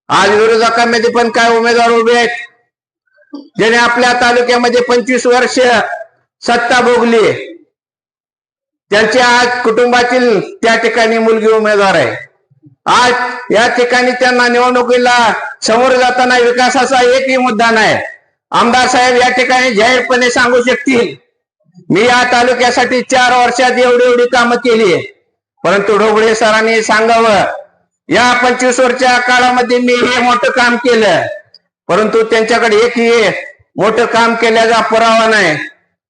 आज विरोधकांमध्ये पण काय उमेदवार उभे आहेत ज्याने आपल्या तालुक्यामध्ये 25 वर्ष सत्ता भोगली, त्यांच्या आज कुटुंबातील त्या ठिकाणी मुलगी उमेदवार आहे। आज या ठिकाणी त्यांना निवडणुकीला समोर जाताना विकासाचा एकही मुद्दा नाही। आमदार साहेब या ठिकाणी जाहीरपणे सांगू शकतील, मी या तालुक्यासाठी 4 वर्षात एवढी कामं केली, परंतु ढोबळे सरांनी सांगावं या 25 वर्षाच्या काळामध्ये मी हे मोठं काम केलं, परंतु त्यांच्याकडे एकही मोठं काम केल्याचा पुरावा नाही।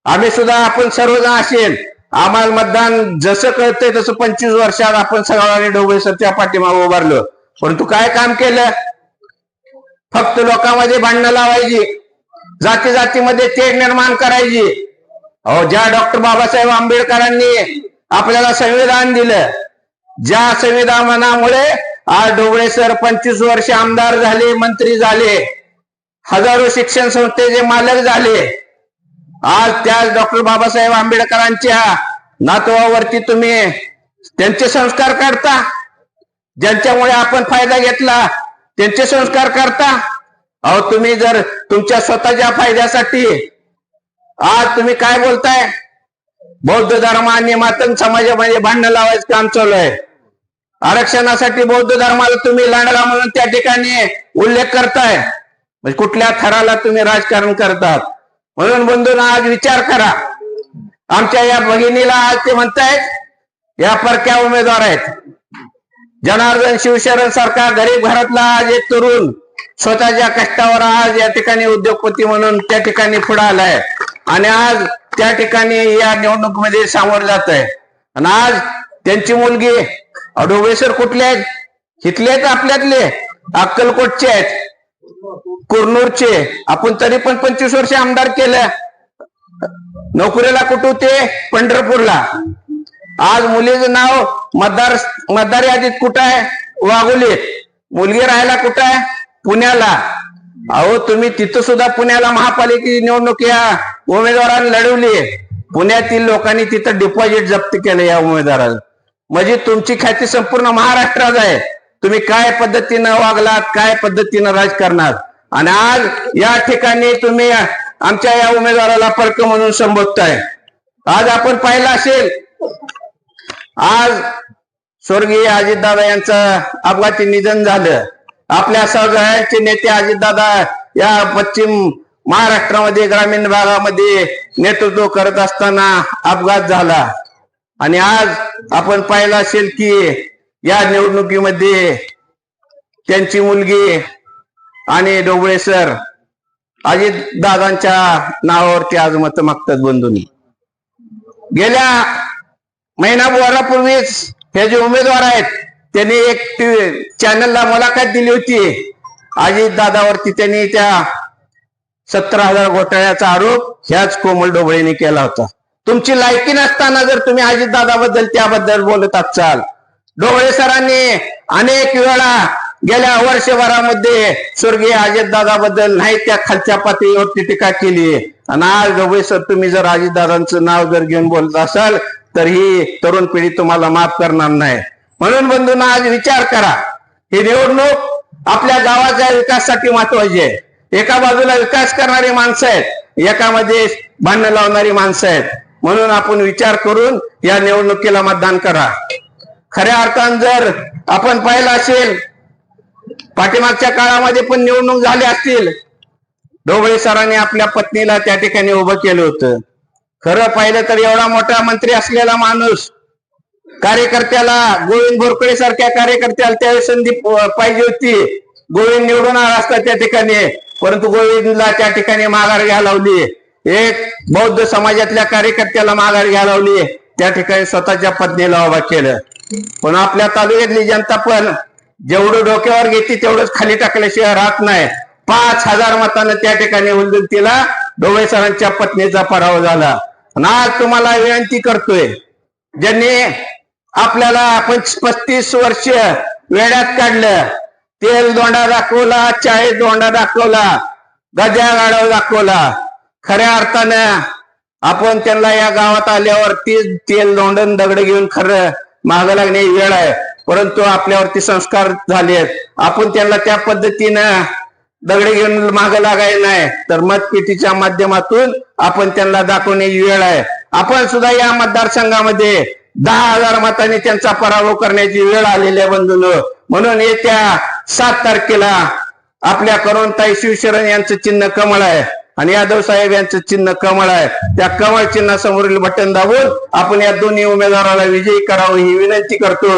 आम्ही सुद्धा आपण सर्वजण असेल, आम्हाला मतदान जसं कळतंय तसं 25 वर्षात आपण सगळ्यांनी ढोबळे सरच्या पाठीमागे उभारलो, परंतु काय काम केलं? फक्त लोकांमध्ये भांडणं लावायची, जाती जातीमध्ये तेढ निर्माण करायची। ज्या डॉक्टर बाबासाहेब आंबेडकरांनी आपल्याला संविधान दिलं, ज्या संविधानामुळे आज ढोबळे सर 25 वर्ष आमदार झाले, मंत्री झाले, हजारो शिक्षण संस्थेचे मालक झाले। आज त्या डॉक्टर बाबासाहेब आंबेडकरांच्या नातवावरती तुम्ही त्यांचे संस्कार करता, ज्यांच्यामुळे आपण फायदा घेतला त्यांचे संस्कार करता। तुम्ही जर तुमच्या स्वतःच्या फायद्यासाठी आज तुम्ही काय बोलताय? बौद्ध धर्म आणि मातंग समाजामध्ये भांडण लावायचं काम चालू आहे। आरक्षणासाठी बौद्ध धर्माला तुम्ही लांडगा म्हणून त्या ठिकाणी उल्लेख करताय, म्हणजे कुठल्या थराला तुम्ही राजकारण करतात? म्हणून बंधूंनो, आज विचार करा। आमच्या या भगिनीला आज ते म्हणतायत या परक्या उमेदवार आहेत। जनार्दन शिवशरण सारखा गरीब घरातला आज एक तरुण स्वतःच्या कष्टावर आज या ठिकाणी उद्योगपती म्हणून त्या ठिकाणी पुढे आलाय आणि आज त्या ठिकाणी या निवडणुकीमध्ये सामोरं जात आहे। आणि आज त्यांची मुलगी ढोबळे सर कुठले आहेत? इथले आहेत, आपल्यातले अक्कलकोटचे आहेत, कुरनूरचे। आपण तरी पण 25 वर्ष आमदार केलं, नोकरीला कुठं ते पंढरपूरला। आज मुलीचं नाव मतदार यादीत कुठं आहे? वाघोलीत। मुलगी राहायला कुठं आहे? पुण्याला। तुम्ही तिथं सुद्धा पुण्याला महापालिकेची निवडणूक या उमेदवारांनी लढवली, पुण्यातील लोकांनी तिथं डिपॉझिट जप्त केलं या उमेदवाराला। म्हणजे तुमची ख्याती संपूर्ण महाराष्ट्रात आहे, तुम्ही काय पद्धतीनं वागलात, काय पद्धतीनं राजकारणात। आणि आज या ठिकाणी तुम्ही आमच्या या उमेदवाराला परक म्हणून संबोधताय। आज आपण पाहिलं असेल, आज स्वर्गीय अजितदादा यांचं अपघाती निधन झालं। आपल्या सगळ्यांचे नेते अजितदादा या पश्चिम महाराष्ट्रामध्ये ग्रामीण भागामध्ये नेतृत्व करत असताना अपघात झाला। आणि आज आपण पाहिलं असेल की या निवडणुकीमध्ये त्यांची मुलगी आणि ढोबळे सर अजितदादांच्या नावावरती आज मत मागतात। बंधूंनी, गेल्या महिनाभरापूर्वीच हे जे उमेदवार आहेत त्यांनी एक चॅनलला मुलाखत दिली होती। अजितदादावरती त्यांनी त्या 17,000 घोटाळ्याचा आरोप ह्याच कोमल ढोबळेने केला होता। तुमची लायकी नसताना जर तुम्ही अजितदादाबद्दल त्याबद्दल बोलत असाल, ढोबळे सरांनी अनेक वेळा गेल्या वर्षभरामध्ये स्वर्गीय अजितदादाबद्दल नाही त्या खालच्या पातळीवरती टीका केली। आणि आज ढोबळे सर तुम्ही जर अजितदादांचं नाव जर घेऊन बोलत असाल तर ही तरुण पिढी तुम्हाला माफ करणार नाही। म्हणून बंधूंनो, आज विचार करा, ही निवडणूक आपल्या गावाच्या विकासासाठी महत्वाची आहे। एका बाजूला विकास करणारी माणसं आहेत, एकामध्ये भांडण लावणारी माणसं आहेत। म्हणून आपण विचार करून या निवडणुकीला मतदान करा। खऱ्या अर्थानं जर आपण पाहिलं असेल, पाठीमागच्या काळामध्ये पण निवडणूक झाली असतील, ढोबळे सरांनी आपल्या पत्नीला त्या ठिकाणी उभं केलं होतं। खरं पाहिलं तर एवढा मोठा मंत्री असलेला माणूस कार्यकर्त्याला, गोविंद बोरकडे सारख्या कार्यकर्त्याला त्यावेळी संधी पाहिजे होती, गोविंद निवडून आला असता त्या ठिकाणी, परंतु गोविंदला त्या ठिकाणी माघार घ्यायला लावली। एक बौद्ध समाजातल्या कार्यकर्त्याला माघार घ्यायला लावली, त्या ठिकाणी स्वतःच्या पत्नीला उभा केलं। पण आपल्या तालुक्यातली जनता पण जेवढं डोक्यावर घेते तेवढंच खाली टाकल्याशिवाय राहत नाही। 5,000 मतांना त्या ठिकाणी हुलदुलतीला ढोबळे सरांच्या पत्नीचा पराभव झाला। आणि आज तुम्हाला विनंती करतोय, ज्यांनी आपल्याला 35 वर्ष वेड्यात काढलं, तेल दोंडा दाखवला, चाळीस दोंडा दाखवला, गद्या गाडव दाखवला, खऱ्या अर्थानं आपण त्यांना या गावात आल्यावर तेल दोंडन दगड घेऊन खरं मागं लागण्याची वेळ आहे। परंतु आपल्यावरती संस्कार झाले आहेत. आपण त्यांना त्या पद्धतीनं दगडे घेऊन मागे लागायला नाही, तर मतपेटीच्या माध्यमातून आपण त्यांना दाखवण्याची वेळ आहे. आपण सुद्धा या मतदारसंघामध्ये 10,000 मतांनी त्यांचा पराभव करण्याची वेळ आलेली आहे बंधूंनो. म्हणून येत्या 7 तारखेला आपल्या करुणताई शिवशरण यांचं चिन्ह कमळ आहे आणि यादव साहेब यांचं चिन्ह कमळ आहे. त्या कमळ चिन्हासमोरील बटन दाबून आपण या दोन्ही उमेदवाराला विजयी करावं ही विनंती करतो.